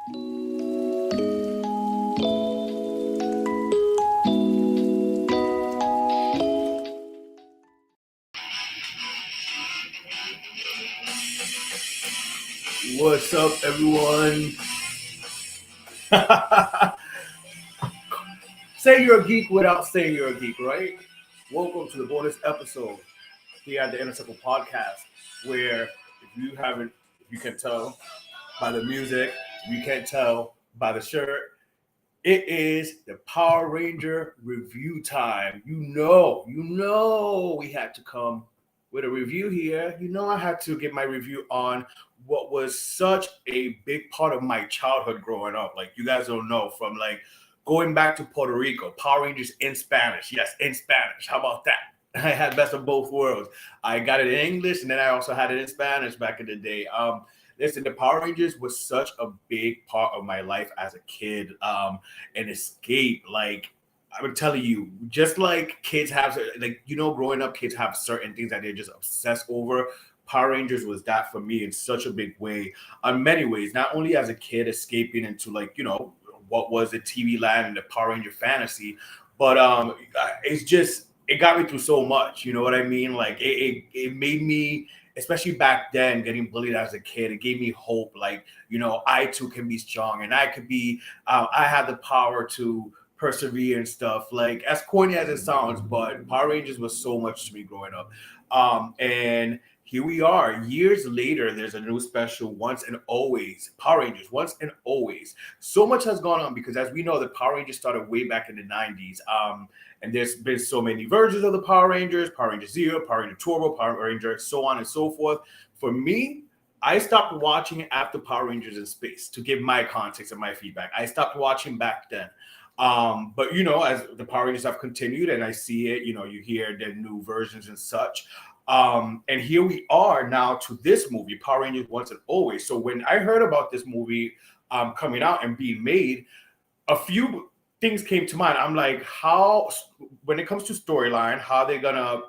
What's up, everyone? Say you're a geek without saying you're a geek, right? Welcome to the bonus episode here at the Inner Circle Podcast, where if you can tell by the music, if you can't tell by the shirt, it is the Power Ranger review time. We had to come with a review here. I had to get my review on what was such a big part of my childhood growing up. Like, you guys don't know, from like going back to Puerto Rico, Power Rangers in Spanish. Yes, in Spanish. How about that? I had best of both worlds. I got it in English, and then I also had it in Spanish back in the day. Listen, the Power Rangers was such a big part of my life as a kid. An escape. Like, I'm telling you, just like kids have, like, growing up, kids have certain things that they're just obsessed over. Power Rangers was that for me in such a big way, in many ways. Not only as a kid escaping into, like, what was the TV land and the Power Ranger fantasy, but it's just it got me through so much. You know what I mean? Like, it made me, especially back then, getting bullied as a kid, it gave me hope. Like, I too can be strong, and I could be. I have the power to persevere and stuff. Like, as corny as it sounds, but Power Rangers was so much to me growing up. And here we are, years later. There's a new special, Once and Always. Power Rangers, Once and Always. So much has gone on because, as we know, the Power Rangers started way back in the '90s. And there's been so many versions of the Power Rangers: Power Ranger Zero, Power Ranger Turbo, Power Ranger, so on and so forth. For me, I stopped watching after Power Rangers in Space, to give my context and my feedback. I stopped watching back then. But as the Power Rangers have continued and I see it, you hear the new versions and such. And here we are now to this movie, Power Rangers Once and Always. So when I heard about this movie coming out and being made, a few things came to mind. I'm like, how, when it comes to storyline, how they gonna,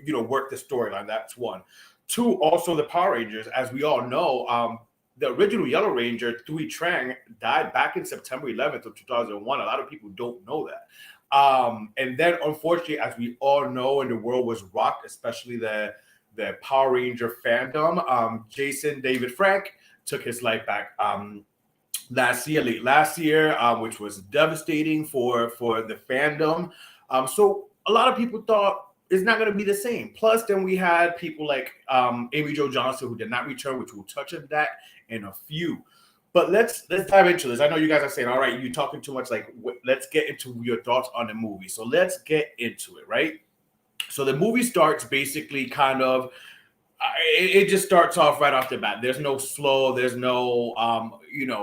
work the storyline? That's one. Two, also the Power Rangers, as we all know, the original Yellow Ranger, Thuy Trang, died back in September 11th of 2001. A lot of people don't know that. And then, unfortunately, as we all know, and the world was rocked, especially the Power Ranger fandom, Jason David Frank took his life back. Late last year, which was devastating for the fandom. So a lot of people thought it's not going to be the same. Plus, then we had people like Amy Jo Johnson, who did not return, which we'll touch on that in a few. But let's dive into this. I know you guys are saying, "All right, you're talking too much." Like, let's get into your thoughts on the movie. So let's get into it, right? So the movie starts basically kind of it just starts off right off the bat. There's no slow, there's no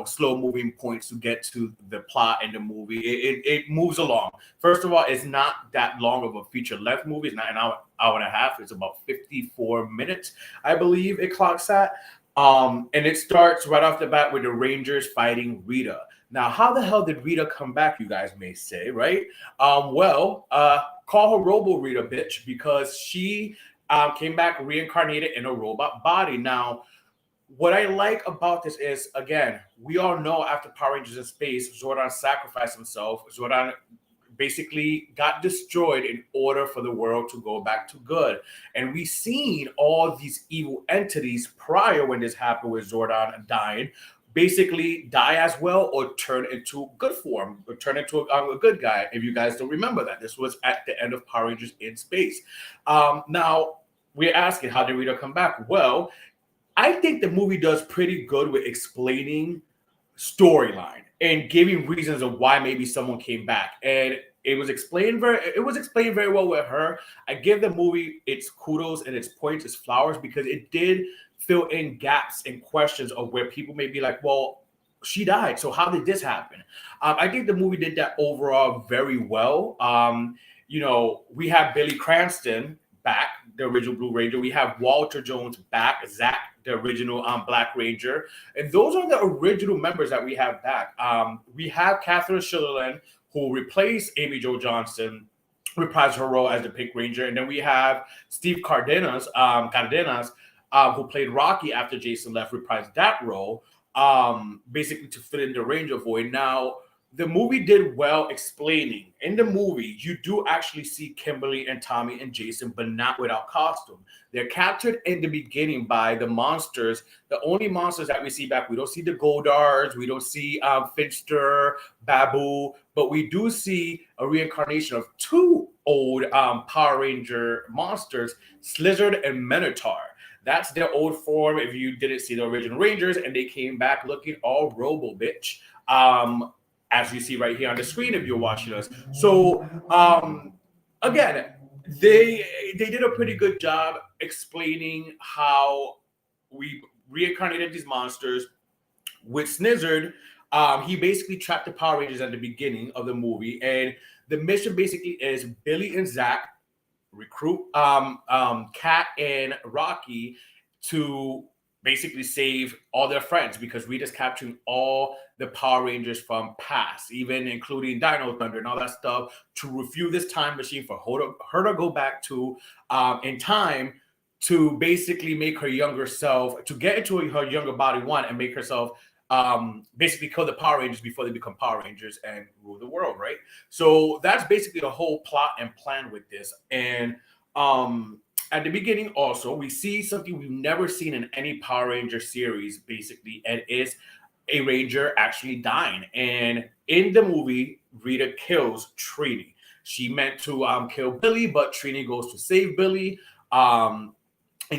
slow moving points to get to the plot in the movie. It moves along. First of all, it's not that long of a feature length movie. It's not an hour and a half. It's about 54 minutes, I believe it clocks at. And it starts right off the bat with the Rangers fighting Rita. Now, how the hell did Rita come back, you guys may say, right? Call her Robo Rita, bitch, because she came back reincarnated in a robot body. Now, what I like about this is, again, we all know after Power Rangers in Space, Zordon sacrificed himself. Zordon basically got destroyed in order for the world to go back to good. And we seen all these evil entities prior, when this happened with Zordon dying, basically die as well, or turn into good form, or turn into a good guy. If you guys don't remember that, this was at the end of Power Rangers in Space. Now, we're asking, how did Rita come back? Well, I think the movie does pretty good with explaining storyline and giving reasons of why maybe someone came back. And it was explained very well with her. I give the movie its kudos and its points, its flowers, because it did fill in gaps and questions of where people may be like, well, she died, so how did this happen? I think the movie did that overall very well. We have Billy Cranston back, the original Blue Ranger. We have Walter Jones back, Zach, the original Black Ranger. And those are the original members that we have back. We have Catherine Schillerland, who replaced Amy Jo Johnson, reprised her role as the Pink Ranger. And then we have Steve Cardenas, who played Rocky after Jason left, reprised that role. basically to fill in the Ranger void. Now, the movie did well explaining. In the movie, you do actually see Kimberly and Tommy and Jason, but not without costume. They're captured in the beginning by the monsters. The only monsters that we see back, we don't see the Goldards, we don't see Finster, Babu, but we do see a reincarnation of two old Power Ranger monsters, Slizzard and Minotaur. That's their old form if you didn't see the original Rangers, and they came back looking all robo bitch. As you see right here on the screen if you're watching us. So again, they did a pretty good job explaining how we reincarnated these monsters. With Snizzard, he basically trapped the Power Rangers at the beginning of the movie, and the mission basically is Billy and Zach recruit Kat and Rocky to basically save all their friends because Rita's capturing all the Power Rangers from past, even including Dino Thunder and all that stuff, to refuel this time machine for her to go back to in time to basically make her younger self, to get into her younger body, one, and make herself basically kill the Power Rangers before they become Power Rangers and rule the world, right? So that's basically the whole plot and plan with this. And at the beginning, also, we see something we've never seen in any Power Ranger series, basically, and is a Ranger actually dying. And in the movie, Rita kills Trini. She meant to kill Billy, but Trini goes to save Billy. And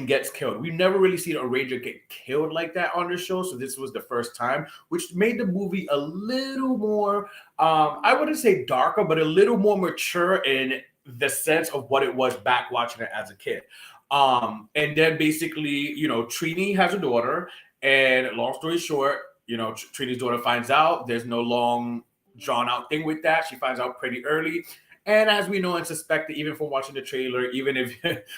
gets killed. We've never really seen a Ranger get killed like that on the show, so this was the first time, which made the movie a little more, I wouldn't say darker, but a little more mature in the sense of what it was back watching it as a kid. And then basically, Trini has a daughter, and long story short, Trini's daughter finds out there's no long drawn out thing with that. She finds out pretty early. And as we know and suspected, even from watching the trailer, even if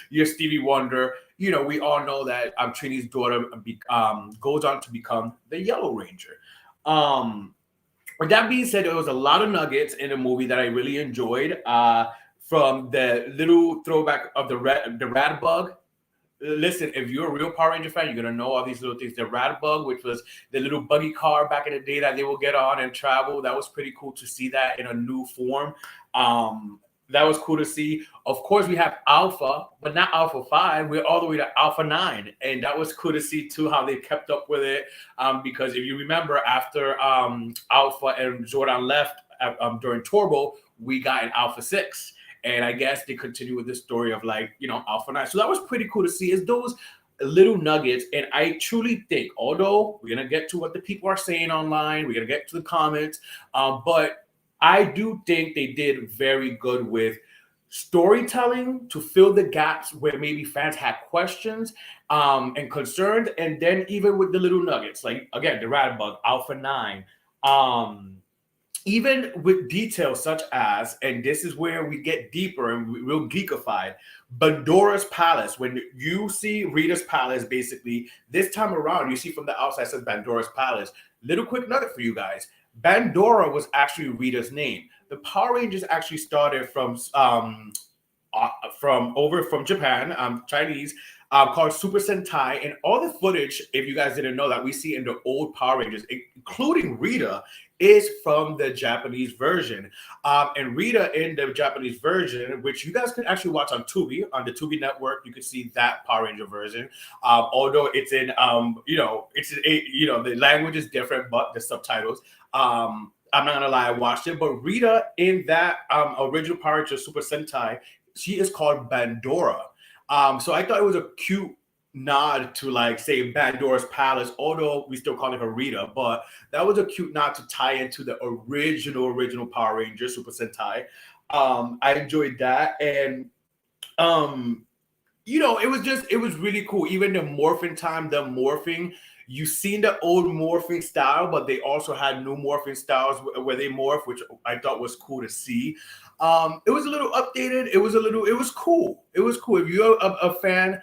you're Stevie Wonder, we all know that Trini's daughter goes on to become the Yellow Ranger. With that being said, there was a lot of nuggets in the movie that I really enjoyed. From the little throwback of the Rad Bug. Listen, if you're a real Power Ranger fan, you're gonna know all these little things. The Rad Bug, which was the little buggy car back in the day that they will get on and travel. That was pretty cool to see that in a new form. That was cool to see. Of course, we have Alpha, but not Alpha 5. We're all the way to Alpha 9. And that was cool to see, too, how they kept up with it. Because if you remember, after Alpha and Zordon left during Turbo, we got an Alpha 6. And I guess they continue with the story of Alpha 9. So that was pretty cool to see. Is those little nuggets. And I truly think, although we're going to get to what the people are saying online, we're going to get to the comments, but I do think they did very good with storytelling to fill the gaps where maybe fans had questions and concerns. And then even with the little nuggets, like, again, the Rad Bug, Alpha 9, even with details such as, and this is where we get deeper and real geekified, Bandora's Palace. When you see Rita's Palace, basically, this time around, you see from the outside says Bandora's Palace. Little quick nugget for you guys. Bandora was actually Rita's name. The Power Rangers actually started from Japan, Chinese, called Super Sentai, and all the footage, if you guys didn't know that, we see in the old Power Rangers, including Rita, is from the Japanese version. And Rita in the Japanese version, which you guys can actually watch on Tubi, on the Tubi network, you can see that Power Ranger version. Although it's in, the language is different, but the subtitles. I'm not gonna lie, I watched it, but Rita in that original Power Ranger Super Sentai, she is called Bandora. So I thought it was a cute nod to, like, say, Bandora's Palace, although we still calling her Rita, but that was a cute nod to tie into the original Power Ranger Super Sentai. I enjoyed that. And it was really cool. Even the morphing, you've seen the old morphing style, but they also had new morphing styles where they morph, which I thought was cool to see. It was a little updated. It was cool. It was cool. If you're a fan,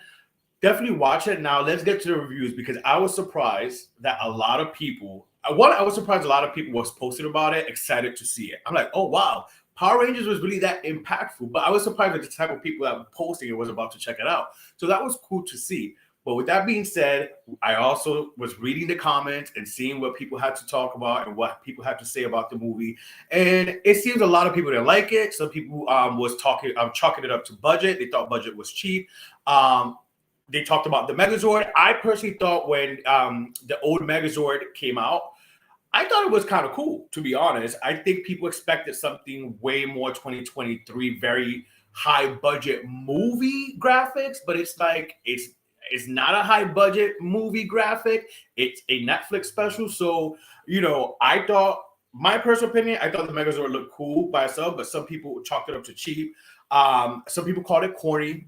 definitely watch it. Now let's get to the reviews, because I was surprised that a lot of people, was posting about it, excited to see it. I'm like, oh wow, Power Rangers was really that impactful. But I was surprised at the type of people that were posting it was about to check it out. So that was cool to see. But with that being said, I also was reading the comments and seeing what people had to talk about and what people had to say about the movie. And it seems a lot of people didn't like it. Some people was talking, chalking it up to budget. They thought budget was cheap. They talked about the Megazord. I personally thought when the old Megazord came out, I thought it was kind of cool, to be honest. I think people expected something way more 2023, very high budget movie graphics, but it's like it's not a high budget movie graphic. It's a Netflix special. So, I thought, my personal opinion, I thought the Megazord looked cool by itself, but some people chalked it up to cheap. Some people called it corny.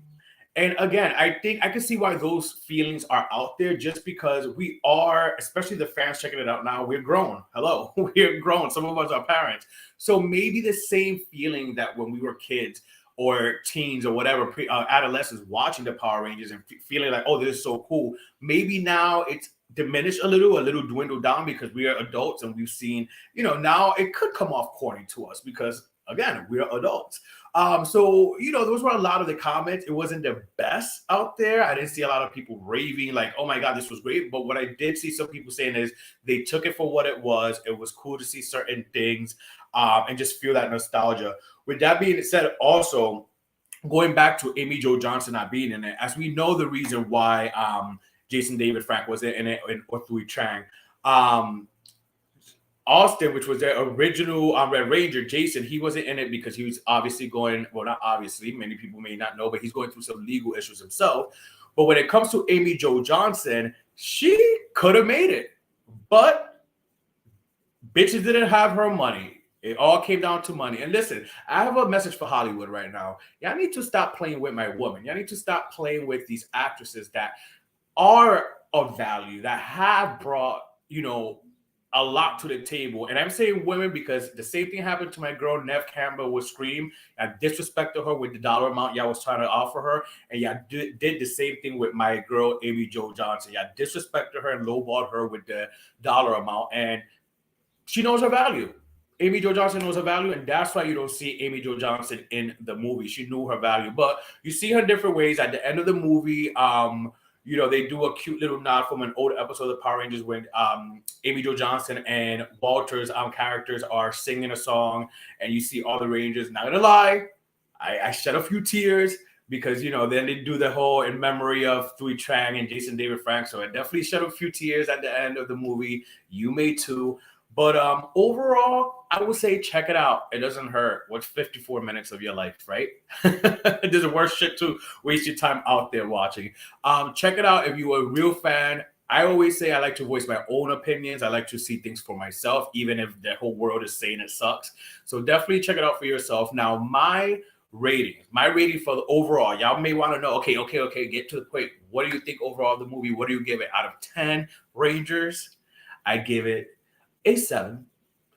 And again, I think I can see why those feelings are out there just because we are, especially the fans checking it out now, we're grown. Hello, we're grown. Some of us are parents. So maybe the same feeling that when we were kids or teens or whatever, adolescents watching the Power Rangers and feeling like, oh, this is so cool. Maybe now it's diminished a little dwindled down because we are adults and we've seen, now it could come off corny to us because, again, we're adults. So, those were a lot of the comments. It wasn't the best out there. I didn't see a lot of people raving like, oh my God, this was great. But what I did see some people saying is they took it for what it was. It was cool to see certain things and just feel that nostalgia. With that being said, also going back to Amy Jo Johnson not being in it, as we know the reason why Jason David Frank was in it or Thuy Trang. Austin, which was their original Red Ranger, Jason, he wasn't in it because he was obviously not obviously, many people may not know, but he's going through some legal issues himself. But when it comes to Amy Jo Johnson, she could have made it, but bitches didn't have her money. It all came down to money. And listen, I have a message for Hollywood right now. Y'all need to stop playing with my woman. Y'all need to stop playing with these actresses that are of value, that have brought, a lot to the table. And I'm saying women because the same thing happened to my girl, Neve Campbell, with Scream. I disrespected her with the dollar amount y'all was trying to offer her. And y'all did the same thing with my girl, Amy Jo Johnson. Y'all disrespected her and lowballed her with the dollar amount. And she knows her value. Amy Jo Johnson knows her value, and that's why you don't see Amy Jo Johnson in the movie. She knew her value. But you see her different ways. At the end of the movie, they do a cute little nod from an old episode of Power Rangers when Amy Jo Johnson and Walter's characters are singing a song, and you see all the Rangers. Not gonna lie, I shed a few tears because then they do the whole in memory of Thuy Trang and Jason David Frank. So I definitely shed a few tears at the end of the movie. You may too. But overall, I would say check it out. It doesn't hurt. What's 54 minutes of your life, right? It doesn't worth shit to waste your time out there watching. Check it out if you're a real fan. I always say I like to voice my own opinions. I like to see things for myself, even if the whole world is saying it sucks. So definitely check it out for yourself. Now, my rating for the overall, y'all may want to know, okay, get to the point. What do you think overall of the movie? What do you give it out of 10 Rangers? I give it a 7.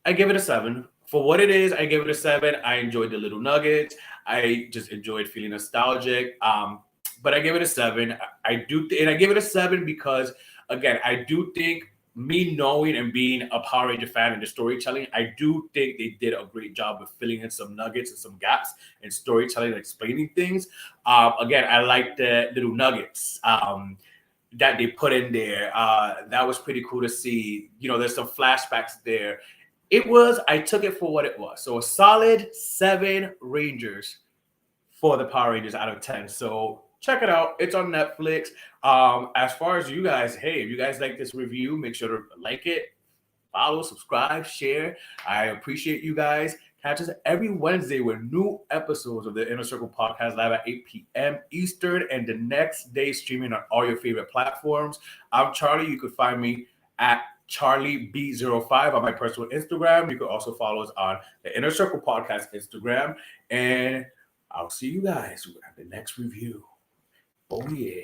I give it a 7. For what it is, I give it a 7. I enjoyed the little nuggets. I just enjoyed feeling nostalgic. But I give it a 7. I give it a 7 because, again, I do think me knowing and being a Power Ranger fan and the storytelling, I do think they did a great job of filling in some nuggets and some gaps in storytelling and explaining things. Again, I like the little nuggets. That they put in there. That was pretty cool to see. There's some flashbacks there. I took it for what it was. So a solid 7 Rangers for the Power Rangers out of 10. So check it out. It's on Netflix. As far as you guys, hey, if you guys like this review, make sure to like it, follow, subscribe, share. I appreciate you guys. Catch us every Wednesday with new episodes of the Inner Circle Podcast live at 8 p.m. Eastern and the next day streaming on all your favorite platforms. I'm Charlie. You could find me at CharlieB05 on my personal Instagram. You could also follow us on the Inner Circle Podcast Instagram. And I'll see you guys at the next review. Oh, yeah.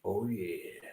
Oh, yeah.